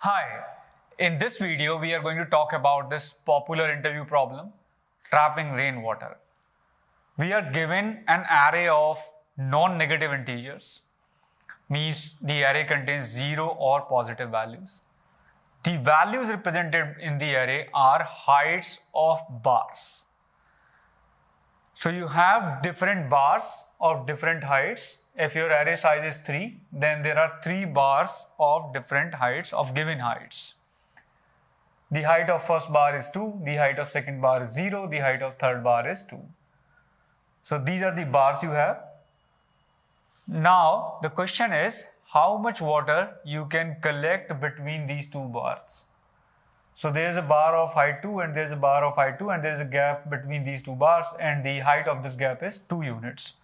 Hi, in this video we are going to talk about this popular interview problem, trapping rainwater. We are given an array of non-negative integers, means the array contains 0 or positive values. The values represented in the array are heights of bars. So you have different bars of different heights. If your array size is 3, then there are 3 bars of different heights of given heights. The height of first bar is 2, the height of second bar is 0, the height of third bar is 2. So these are the bars you have. Now the question is how much water you can collect between these 2 bars. So there is a bar of height 2 and there is a bar of height 2 and there is a gap between these 2 bars and the height of this gap is 2 units.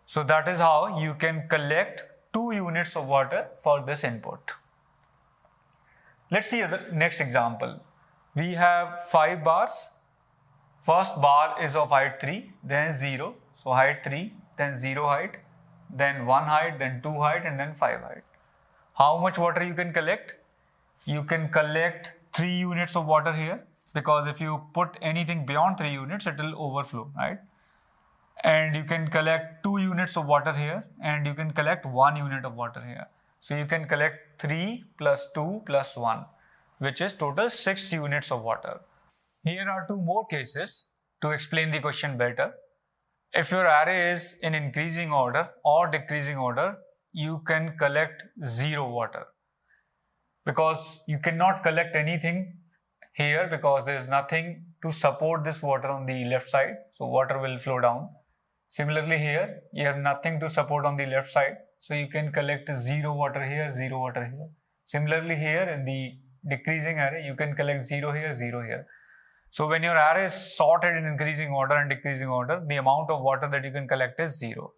So that is how you can collect 2 units of water for this input. Let's see the next example. We have 5 bars. First bar is of height 3, then 0. So height 3, then 0 height, then 1 height, then 2 height and then 5 height. How much water you can collect? You can collect 3 units of water here, because if you put anything beyond 3 units, it will overflow, right? And you can collect 2 units of water here, and you can collect 1 unit of water here. So you can collect 3 plus 2 plus 1, which is total 6 units of water. Here are 2 more cases to explain the question better. If your array is in increasing order or decreasing order, you can collect 0 water. Because you cannot collect anything here because there is nothing to support this water on the left side. So water will flow down. Similarly here, you have nothing to support on the left side. So you can collect 0 water here, 0 water here. Similarly here in the decreasing array, you can collect 0 here, 0 here. So when your array is sorted in increasing order and decreasing order, the amount of water that you can collect is 0.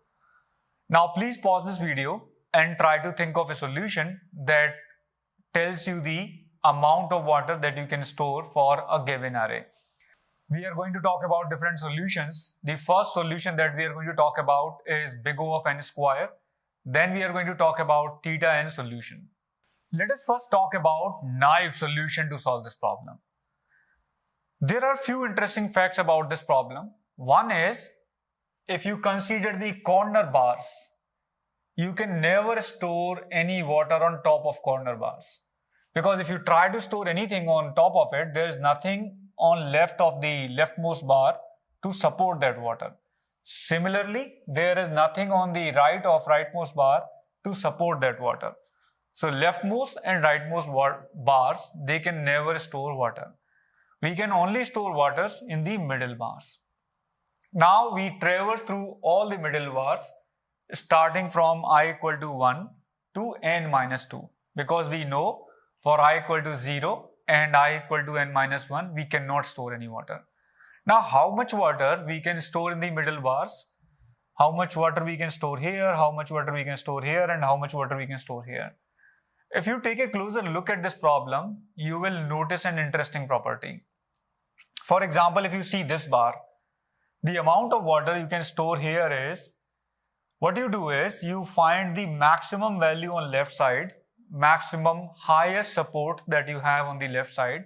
Now please pause this video and try to think of a solution that tells you the amount of water that you can store for a given array. We are going to talk about different solutions. The first solution that we are going to talk about is big O of n square. Then we are going to talk about theta n solution. Let us first talk about naive solution to solve this problem. There are few interesting facts about this problem. One is, if you consider the corner bars, you can never store any water on top of corner bars. Because if you try to store anything on top of it, there is nothing on left of the leftmost bar to support that water. Similarly, there is nothing on the right of rightmost bar to support that water. So leftmost and rightmost bars, they can never store water. We can only store waters in the middle bars. Now we traverse through all the middle bars starting from I equal to 1 to n minus 2, because we know for I equal to 0 and I equal to n minus 1, we cannot store any water. Now, how much water we can store in the middle bars? How much water we can store here? How much water we can store here? And how much water we can store here? If you take a closer look at this problem, you will notice an interesting property. For example, if you see this bar, the amount of water you can store here is, what you do is you find the maximum value on left side, maximum highest support that you have on the left side,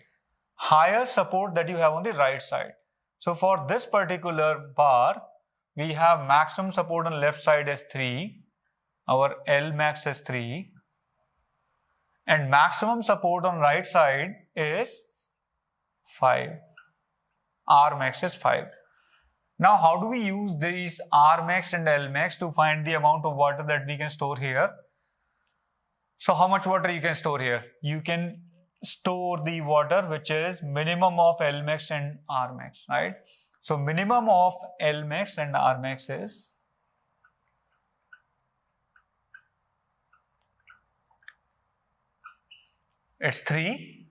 highest support that you have on the right side. So for this particular bar, we have maximum support on left side as 3, our L max is 3, and maximum support on right side is 5, R max is 5. Now how do we use these R max and L max to find the amount of water that we can store here? So how much water you can store here? You can store the water which is minimum of L max and R max, right? So minimum of L max and R max is it's 3.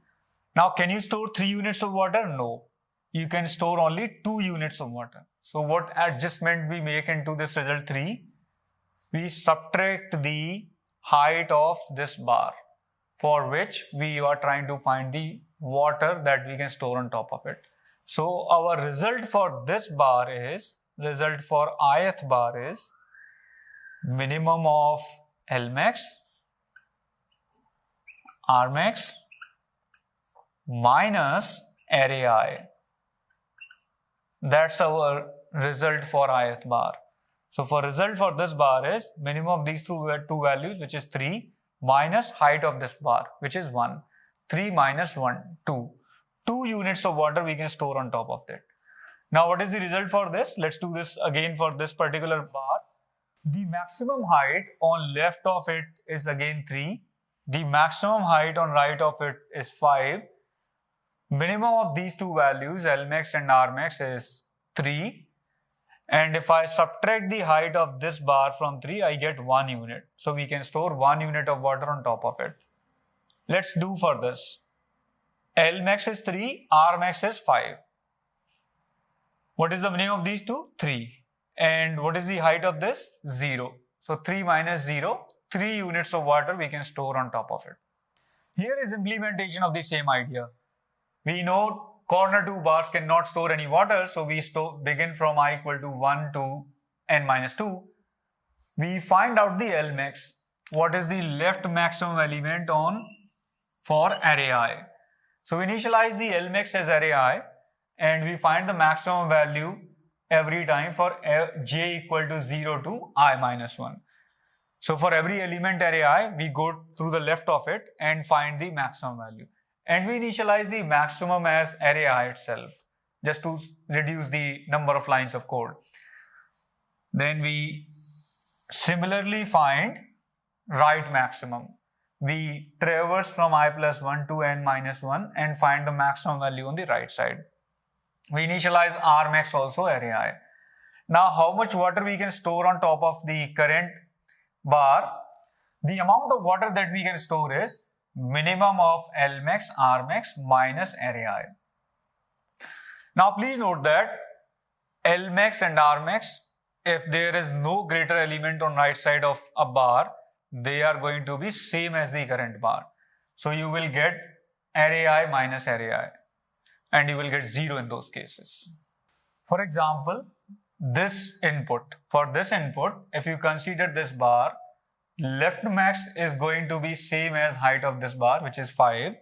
Now can you store 3 units of water? No. You can store only 2 units of water. So what adjustment we make into this result 3? We subtract the height of this bar, for which we are trying to find the water that we can store on top of it. So our result for this bar is, result for ith bar is minimum of L max Rmax minus array I. That's our result for ith bar. So for result for this bar is minimum of these two values, which is 3, minus height of this bar, which is 1. 3 minus 1, 2. 2 units of water we can store on top of that. Now what is the result for this? Let's do this again for this particular bar. The maximum height on left of it is again 3. The maximum height on right of it is 5. Minimum of these two values, Lmax and Rmax, is 3. And if I subtract the height of this bar from 3, I get 1 unit. So we can store 1 unit of water on top of it. Let's do for this. Lmax is 3, Rmax is 5. What is the minimum of these two? 3. And what is the height of this? 0. So 3 minus 0, 3 units of water we can store on top of it. Here is implementation of the same idea. We know corner 2 bars cannot store any water, so we begin from I equal to 1 to n minus 2. We find out the Lmax. What is the left maximum element for array I? So we initialize the Lmax as array I, and we find the maximum value every time for j equal to 0 to I minus 1. So for every element array I, we go through the left of it and find the maximum value. And we initialize the maximum as array I itself, just to reduce the number of lines of code. Then we similarly find right maximum. We traverse from I plus 1 to n minus 1 and find the maximum value on the right side. We initialize Rmax also array I. Now how much water we can store on top of the current bar? The amount of water that we can store is minimum of Lmax, Rmax minus array I. Now please note that Lmax and Rmax, if there is no greater element on right side of a bar, they are going to be same as the current bar. So you will get array I minus array I, and you will get 0 in those cases. For example, this input. For this input, if you consider this bar, left max is going to be same as height of this bar, which is 5.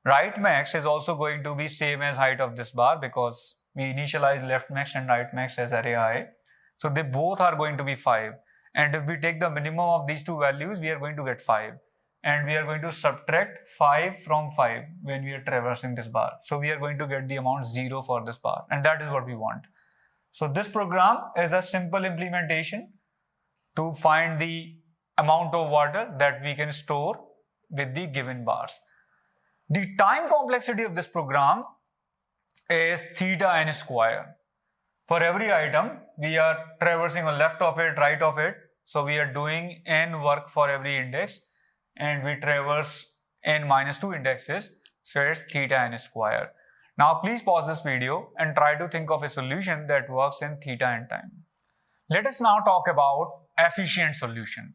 Right max is also going to be same as height of this bar because we initialize left max and right max as array I. So they both are going to be 5. And if we take the minimum of these two values, we are going to get 5. And we are going to subtract 5 from 5 when we are traversing this bar. So we are going to get the amount 0 for this bar. And that is what we want. So this program is a simple implementation to find the amount of water that we can store with the given bars. The time complexity of this program is theta n square. For every item, we are traversing on left of it, right of it. So we are doing n work for every index and we traverse n minus 2 indexes. So it's theta n square. Now please pause this video and try to think of a solution that works in theta n time. Let us now talk about efficient solution.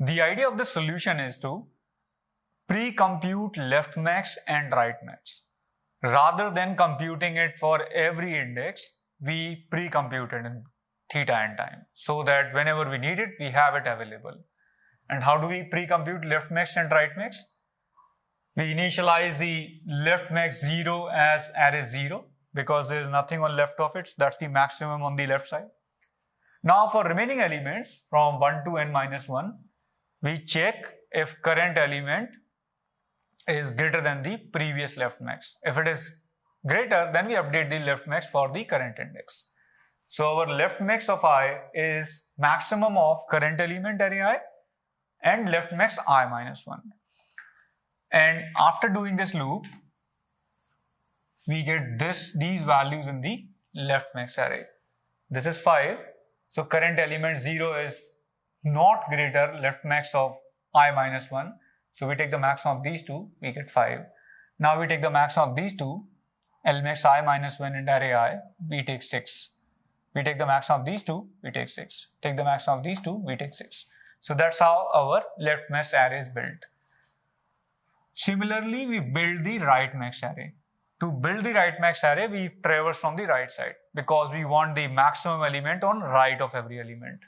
The idea of the solution is to pre-compute left max and right max. Rather than computing it for every index, we pre-compute it in theta n time so that whenever we need it, we have it available. And how do we pre-compute left max and right max? We initialize the left max 0 as array 0 because there is nothing on left of it. So that's the maximum on the left side. Now for remaining elements from 1 to n minus 1, we check if current element is greater than the previous left max. If it is greater, then we update the left max for the current index. So our left max of I is maximum of current element array I and left max I minus 1. And after doing this loop, we get these values in the left max array. This is 5. So current element 0 is not greater left max of I minus 1. So we take the maximum of these two, we get 5. Now we take the maximum of these two, L max I minus 1 and array I, we take 6. We take the maximum of these two, we take 6. Take the maximum of these two, we take 6. So that's how our left max array is built. Similarly, we build the right max array. To build the right max array, we traverse from the right side because we want the maximum element on right of every element.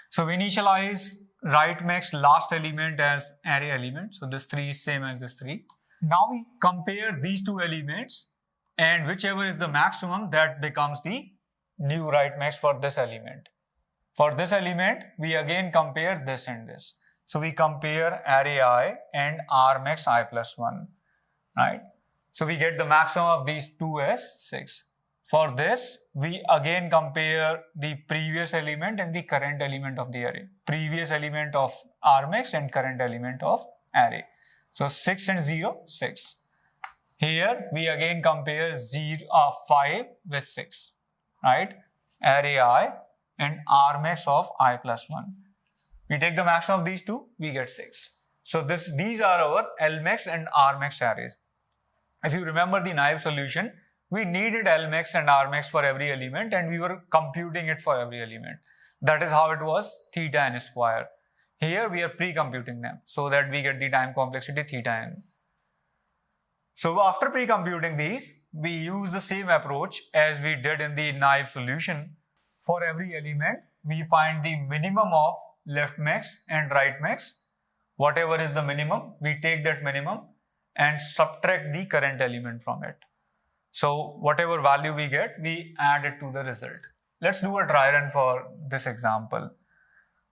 So we initialize write max last element as array element. So this 3 is same as this 3. Now we compare these two elements, and whichever is the maximum, that becomes the new write max for this element. For this element, we again compare this and this. So we compare array I and R max I plus 1, right? So we get the maximum of these two as 6. For this, we again compare the previous element and the current element of the array. Previous element of R max and current element of array. So 6 and 0, 6. Here we again compare 5 with 6, right? Array I and R max of I plus 1. We take the maximum of these two, we get 6. So these are our L max and R max arrays. If you remember the naive solution, we needed L max and R max for every element, and we were computing it for every element. That is how it was theta n square. Here we are pre-computing them so that we get the time complexity theta n. So after pre-computing these, we use the same approach as we did in the naive solution. For every element, we find the minimum of left max and right max. Whatever is the minimum, we take that minimum and subtract the current element from it. So whatever value we get, we add it to the result. Let's do a dry run for this example.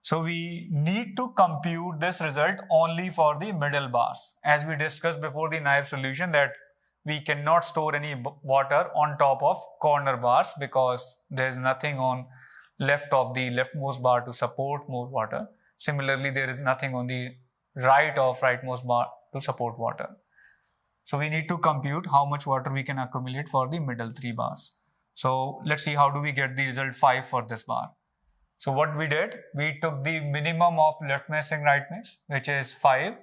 So we need to compute this result only for the middle bars. As we discussed before the naive solution, that we cannot store any water on top of corner bars because there is nothing on left of the leftmost bar to support more water. Similarly, there is nothing on the right of rightmost bar to support water. So we need to compute how much water we can accumulate for the middle 3 bars. So let's see how do we get the result 5 for this bar. So what we did, we took the minimum of left max and right max, which is 5,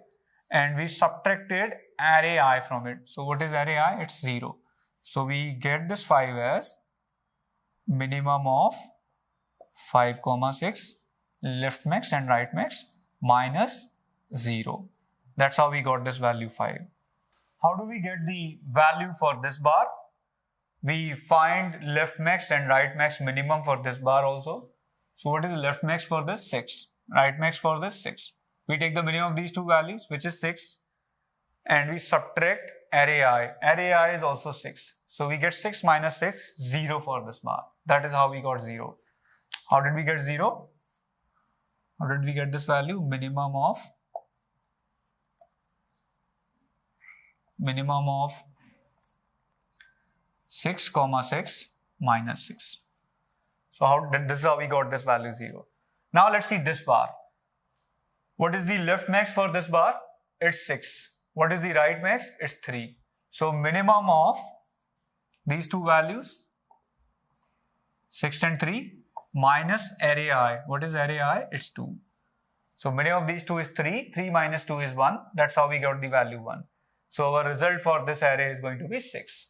and we subtracted array I from it. So what is array I? It's 0. So we get this 5 as minimum of 5, 6, left max and right max minus 0. That's how we got this value 5. How do we get the value for this bar? We find left max and right max minimum for this bar also. So what is the left max for this? 6. Right max for this? 6. We take the minimum of these two values, which is 6, and we subtract array I. Array I is also 6. So we get 6 minus 6, 0 for this bar. That is how we got 0. How did we get 0? How did we get this value? Minimum of 6, 6 minus 6. So this is how we got this value 0. Now let's see this bar. What is the left max for this bar? It's 6. What is the right max? It's 3. So minimum of these two values, 6 and 3, minus array I. What is array I? It's 2. So minimum of these two is 3. 3 minus 2 is 1. That's how we got the value 1. So our result for this array is going to be 6.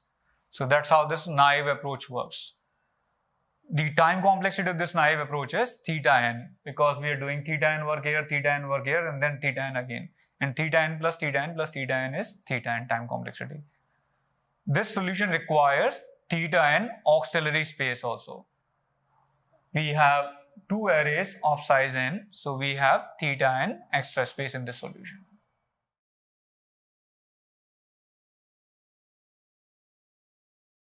So that's how this naive approach works. The time complexity of this naive approach is theta n, because we are doing theta n work here, and then theta n again. And theta n plus theta n plus theta n is theta n time complexity. This solution requires theta n auxiliary space also. We have two arrays of size n, so we have theta n extra space in this solution.